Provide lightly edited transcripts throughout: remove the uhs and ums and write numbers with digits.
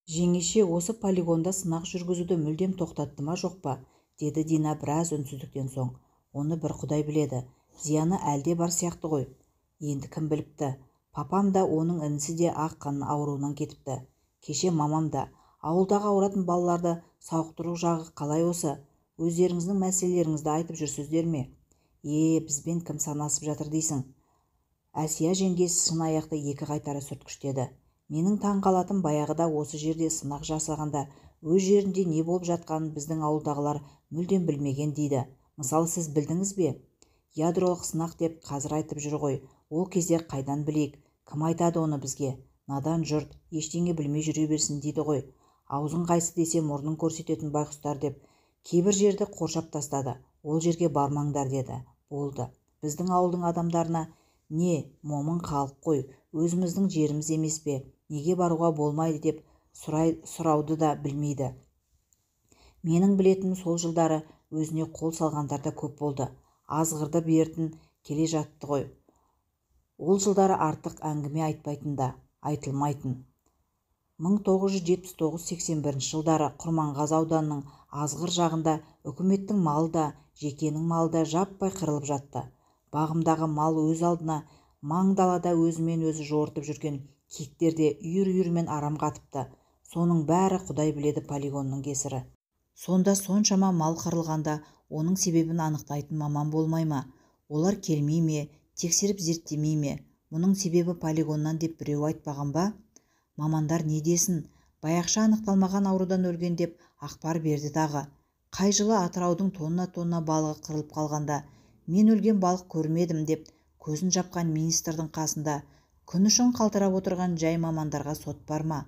Жеңеше осы полигонда сынақ жүргізуді мүлдем тоқтатты ма жоқ па, деді Дина біраз үнсіздіктен соң. Оны бір Құдай біледі, зияны әлде бар сияқты ғой. Енді кім біліпті, папам да оның інісі де ақ қан ауруынан кетіпті. Кеше мамам да, ауылдағы ауыратын балаларды сауықтыру жағы қалай осы? Өздеріңіздің мәселелеріңізді айтып жүрсіздер ме? Бізбен кім санасып жатыр дейсің? Әсия жеңгесі шын аяқты екі қайтара сүрткіштеді. Менің таң қалатым баяғыда осы жерде сынақ жасағанда өз жерінде не болып жатқанын біздің ауылдағылар мүлдем білмеген дейді. Мысалы сіз білдіңіз бе? Ядролық сынақ деп қазір айтып жүр ғой. Ол кезде қайдан білейік? Кім айтады оны бізге? Надан жұрт ештеңе білмей жүре берсін дейді ғой. Аузын қайсы десе мұрнын көрсететін байқұстар деп кейбір жерді қоршап тастады. Ол жерге бармаңдар деді. Болды. Біздің ауылдың адамдарына не, момын халық қой, өзіміздің жеріміз емес пе? Неге баруға болмайды деп сұрауды да білмейді. Менің білетінім сол жылдары өзіне қол салғандар да көп болды. Азғырды бертін келе жатты ғой. Ол жылдары артық әңгіме айтпайтын да, айтылмайтын. 1979-81 жылдары Құрманғазы ауданының Азғыр жағында үкіметтің малы да, жекенің малы да жаппай қырылып жатты. Бағымдағы мал өз алдына, маң далада өзімен өзі жортып жүрген киіктер де үйір-үйірмен арам қатыпты. Соның бәрі Құдай біледі полигонның кесірі. Сонда соншама мал қырылғанда оның себебін анықтайтын маман болмай ма? Олар келмей ме, тексеріп зерттемей ме? Мұның себебі полигоннан деп біреу айтпаған ба? Мамандар не десін? Баяқша анықталмаған аурудан өлген деп ақпар берді дағы. Қай жылы Атыраудың тонна балығы қырылып қалғанда мен өлген балық көрмедім деп көзін жапқан министрдің қасында күн үшін қалтырап отырған жай мамандарға сот бар ма?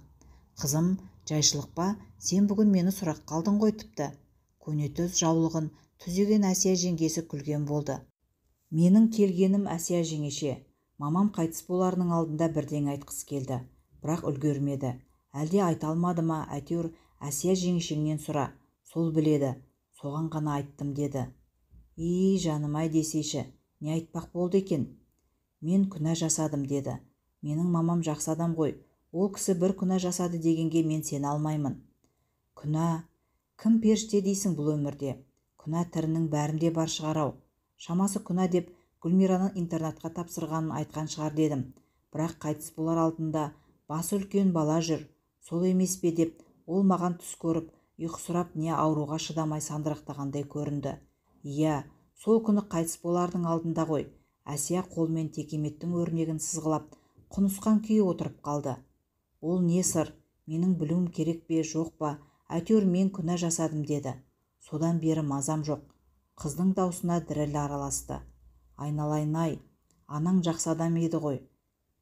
Қызым, жайшылық па? Сен бүгін мені сұрақ қалдың ғой тіпті. Көнетөз жаулығын түзеген Әсия жеңгесі күлген болды. Менің келгенім Әсия жеңеше. Мамам қайтыс боларының алдында бірдеңе айтқысы келді. Бірақ үлгермеді. Әлде айта алмады ма? Әйтеуір Әсия жеңешеңнен сұра. Сол біледі. Соған ғана айттым деді. Жаным-ай десейші, не айтпақ болды екен? Мен күнә жасадым деді. Менің мамам жақсы адам ғой. Ол кісі бір күнә жасады дегенге мен сене алмаймын. Күнә? Кім періште дейсің бұл өмірде? Күнә тірінің бәрінде бар шығар-ау. Шамасы күнә деп Гүлмираны интернатқа тапсырғанын айтқан шығар дедім. Бірақ қайтыс болар алдында басы үлкен бала жүр. Сол емес пе деп ол маған түс көріп, ұйқысырап не ауруға шыдамай сандырақтағандай көрінді. Иә, сол күні қайтыс болардың алдында ғой. Әсия қолмен текеметтің өрнегін сызғылап, құнысқан күйі отырып қалды. Ол не сыр? Менің білуім керек пе, жоқ па? Әйтеуір мен күнә жасадым деді. Содан бері мазам жоқ. Қыздың даусына діріл араласты. Айналайын-ай, анаң жақсы адам еді ғой.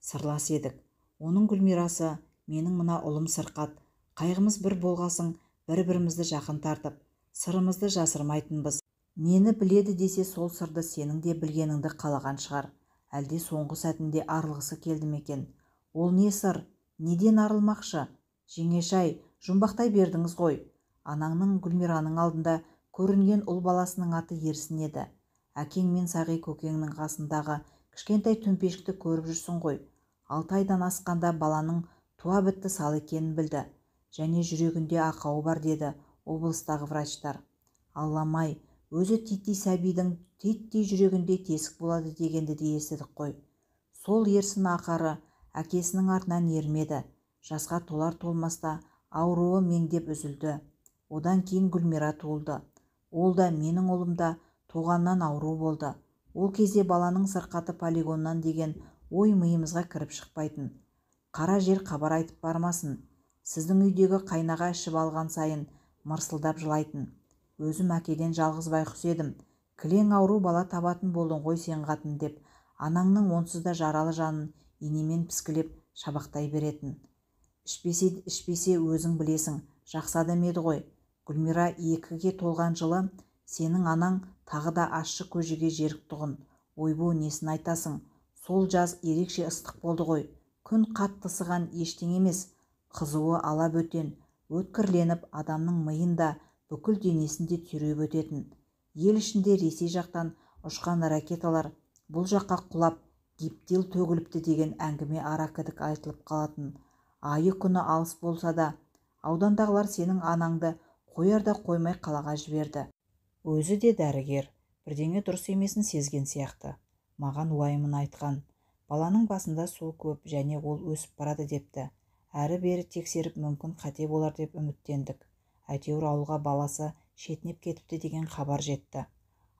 Сырлас едік. Оның Гүлмирасы, менің мына ұлым сырқат. Қайғымыз бір болғасын, бір-бірімізді жақын тартып, сырымызды жасырмайтынбыз. Мені біледі десе сол сырды сенің де білгеніңді қалаған шығар. Әлде соңғы сәтінде арылғысы келді ме екен? Ол не сыр? Неден арылмақшы? Жеңеше-ай, жұмбақтай бердіңіз ғой. Анаңның Гүлмираның алдында көрінген ұл баласының аты Ерсін еді. Әкең мен Сағи көкеңнің қасындағы кішкентай төмпешікті көріп жүрсің ғой. 6 айдан асқанда баланың туа бітті сал екенін білді. Және жүрегінде ақауы бар деді облыстағы врачтар. Алламай, өзі титтей сәбидің титтей жүрегінде тесік болады дегенді де естідік қой. Сол Ерсін ақары әкесінің артынан ермеді. Жасқа толар-толмаста ауруы меңдеп үзілді. Одан кейін Гүлмира туылды. Ол да менің ұлым да туғаннан ауру болды. Ол кезде баланың сырқаты полигоннан деген ой миымызға кіріп шықпайтын. Қара жер хабар айтып бармасын. Сіздің үйдегі қайнаға ішіп алған сайын мырсылдап жылайтын. Өзім әкеден жалғыз байқұс едім. Кілең ауру бала табатын болдың ғой сен қатын деп, анаңның онсыз да жаралы жанын инемен піскілеп шабақтай беретін. Ішпесе өзің білесің, жақсы адам еді ғой. Гүлмира 2-ге толған жылы сенің анаң тағы да ащы көжеге жерік тұғын. Ойбу, несін айтасың? Сол жаз ерекше ыстық болды ғой. Күн қатты ысыған ештеңе емес. Қызуы ала бөтен, өткірленіп адамның миында бүкіл денесінде түйреп өтетін. Ел ішінде Ресей жақтан ұшқан ракеталар бұл жаққа құлап, гептил төгіліпті деген әңгіме ара-кідік айтылып қалатын. Айы күні алыс болса да, Аудандағылар сенің анаңды қоярда қоймай қалаға жіберді. Өзі де дәрігер, бірдеңе дұрыс емесін сезген сияқты. Маған уайымын айтқан. Баланың басында су көп және ол өсіп барады депті. Әрі-бері тексеріп мүмкін қате болар деп үміттендік. Әйтеуір ауылға баласы шетінеп кетіпті деген хабар жетті.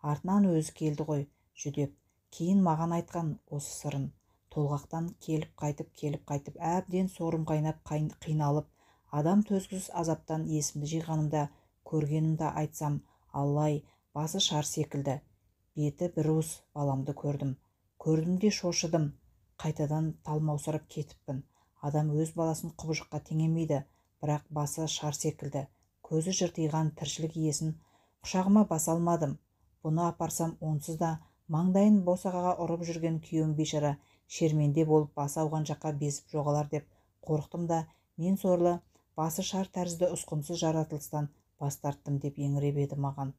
Артынан өзі келді ғой, жүдеп. Кейін маған айтқан осы сырын. Толғақтан келіп-қайтып әбден сорым қайнап қиналып, адам төзгісіз азаптан есімді жиғанымда көргенімді айтсам, Аллай, басы шар секілді. Беті бір уыс баламды көрдім де шошыдым. Қайтадан талмаусырап кетіппін. Адам өз баласын құбыжыққа теңемейді, бірақ басы шар секілді. Көзі жыртиған тіршілік иесін құшағыма баса алмадым. Бұны апарсам онсыз да маңдайын босағаға ұрып жүрген күйеуім бейшара шерменде болып басы ауған жаққа безіп жоғалар деп қорықтым да мен сорлы басы шар тәрізді ұсқынсыз жаратылыстан бас тарттым деп еңіреп еді маған.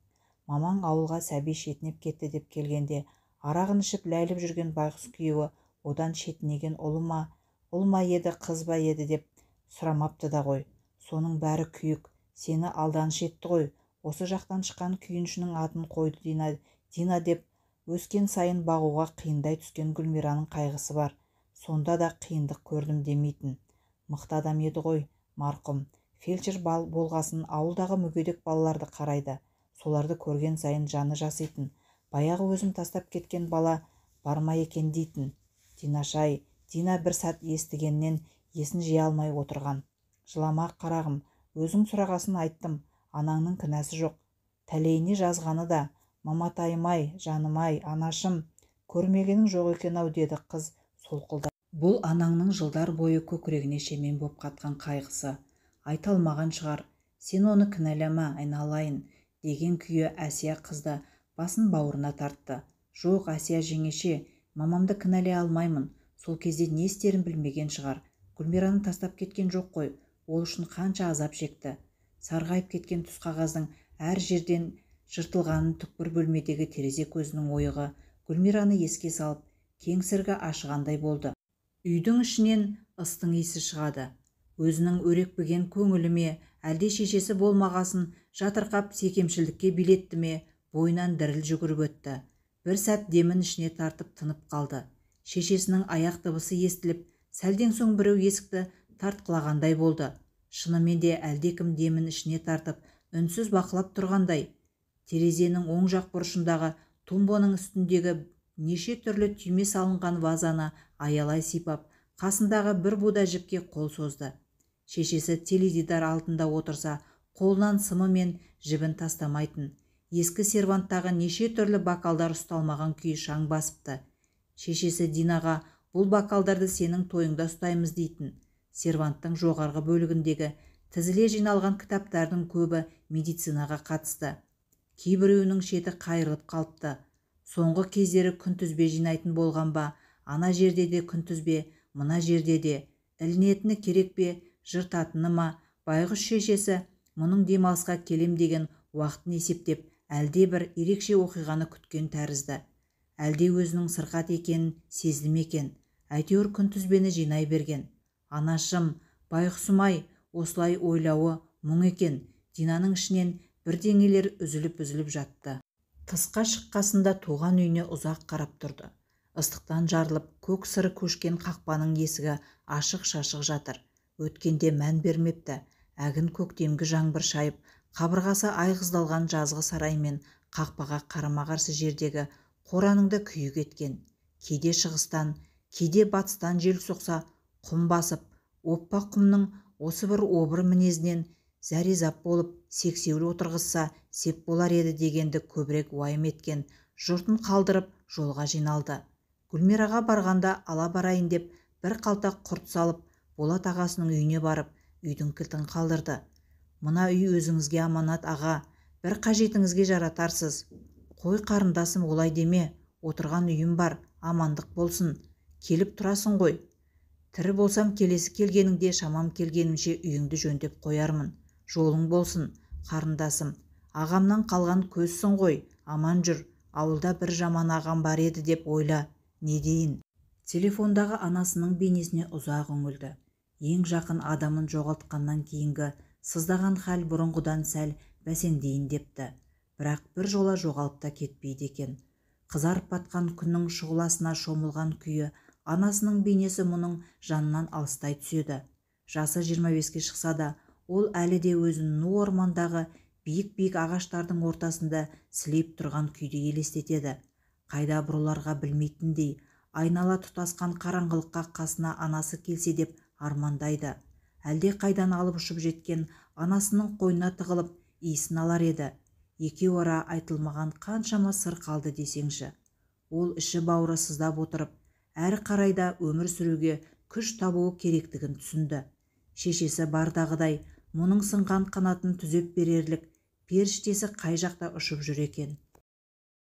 Мамаң ауылға сәби шетінеп кетті деп келгенде арағын ішіп ләйліп жүрген байғұс күйеуі одан шетінеген ұл ма еді қыз ба еді деп сұрамапты да ғой. Соның бәрі күйік, сені алданыш етті ғой. Осы жақтан шыққан күйіншінің атын қойды Дина деп өскен сайын бағуға қиындай түскен Гүлмираның қайғысы бар. Сонда да қиындық көрдім демейтін. Мықты адам еді ғой, марқұм. Фельдшер болғасын ауылдағы мүгедек балаларды қарайды. Соларды көрген сайын жаны жаситын. Баяғы өзім тастап кеткен бала бар ма екен дейтін. Динашай, Дина бір сәт естігеннен есін жия алмай отырған. Жылама қарағым, өзің сұрағасын айттым. Анаңның кінәсі жоқ. Тәлейіне жазғаны да. Маматайым-ай, жаным-ай, анашым, көрмегенің жоқ екен-ау деді қыз солқылдап. Бұл анаңның жылдар бойы көкірегіне шемен боп қатқан қайғысы. Айта алмаған шығар. Сен оны кінәлама, айналайын, деген күйі Әсия қызды басын бауырына тартты. Жоқ, Әсия жеңеше, мамамды кінәлай алмаймын. Сол кезде не істерін білмеген шығар. Гүлмираны тастап кеткен жоқ қой. Ол үшін қанша азап шекті. Сарғайып кеткен түс қағаздың әр жерден жыртылғанын түкпір бөлмедегі терезе көзінің ойығы Гүлмираны еске салып, кеңсіргі ашығандай болды. Үйдің ішінен ыстың иісі шығады. Өзінің өрекпіген көңіліме, әлде шешесі болмағасын жатырқап секемшілдікке билетті ме, бойынан діріл жүгіріп өтті. Бір сәт демін ішіне тартып тынып қалды. Шешесінің аяқ дыбысы естіліп, сәлден соң біреу есікті тартқылағандай болды. Шынымен де әлдекім демін ішіне тартып, үнсіз бақылап тұрғандай. Терезенің оң жақ бұрышындағы тумбоның үстіндегі неше түрлі түйме салынған вазаны аялай сипап, қасындағы бір буда жіпке қол созды. Шешесі теледидар алдында отырса, қолынан сымы мен жібін тастамайтын. Ескі серванттағы неше түрлі бакалдар ұсталмаған күй шаң басыпты. Шешесі Динаға бұл бакалдарды сенің тойыңда ұстаймыз дейтін. Серванттың жоғарғы бөлігіндегі тізіле жиналған кітаптардың көбі медицинаға қатысты. Кейбіреуінің шеті қайырылып қалыпты. Соңғы кездері күнтізбе жинайтын болған ба, ана жерде де күнтізбе, мына жерде де. Ілінетіні керек пе, жыртатыны ма, байғұс шешесі мұның демалысқа келем деген уақытын есептеп, әлде бір ерекше оқиғаны күткен тәрізді. Әлде өзінің сырқат екенін сезді ме екен. Әйтеуір күнтізбені жинай берген. Анашым, байғұсым-ай, осылай ойлауы мұң екен. Динаның ішінен бірдеңелер үзіліп жатты. Тысқа шыққасында туған үйіне ұзақ қарап тұрды. Ыстықтан жарылып, көк сыры көшкен қақпаның есігі ашық-шашық жатыр. Өткенде мән бермепті. Әгін көктемгі жаңбыр шайып, қабырғасы айғыздалған жазғы сараймен қақпаға қарама-қарсы жердегі қораныңда күйік еткен. Кейде шығыстан, кейде батыстан жел соқса, құм басып, оппа құмның осы бір обыр мінезінен зәрезап болып сексеуіл отырғызса сеп болар еді дегенді көбірек уайым еткен. Жұртын қалдырып жолға жиналды. Гүлмираға барғанда ала барайын деп бір қалта құрт салып, Болат ағасының үйіне барып, үйдің кілтін қалдырды. Мына үй өзіңізге аманат аға, бір қажетіңізге жаратарсыз. Қой қарындасым, олай деме, отырған үйім бар, амандық болсын. Келіп тұрасың ғой. Тірі болсам келесі келгеніңде шамам келгенімше үйіңді жөндеп қоярмын. Жолың болсын, қарындасым. Ағамнан қалған көзсің ғой, аман жүр. Ауылда бір жаман ағам бар еді деп ойла. Не дейін? Телефондағы анасының бейнесіне ұзақ үңілді. Ең жақын адамын жоғалтқаннан кейінгі Сыздаған хал бұрынғыдан сәл бәсеңдейін депті. Бірақ бір жола жоғалып та кетпейді екен. Қызарып батқан күннің шұғыласына шомылған күйі анасының бейнесі мұның жанынан алыстай түседі. Жасы 25-ке шықса да, ол әлі де өзін ну ормандағы биік-биік ағаштардың ортасында сілейіп тұрған күйді елестетеді. Қайда бұрыларға білмейтіндей, айнала тұтасқан қараңғылыққа қасына анасы келсе деп армандайды. Әлде қайдан алып ұшып жеткен анасының қойнына тығылып иісін алар еді. Екеу ара айтылмаған қаншама сыр қалды десеңші. Ол іші бауыры сыздап отырып, әрі қарайда өмір сүруге күш табуы керектігін түсінді. Шешесі бардағыдай мұның сынған қанатын түзеп берерлік періштесі қай жақта ұшып жүр екен.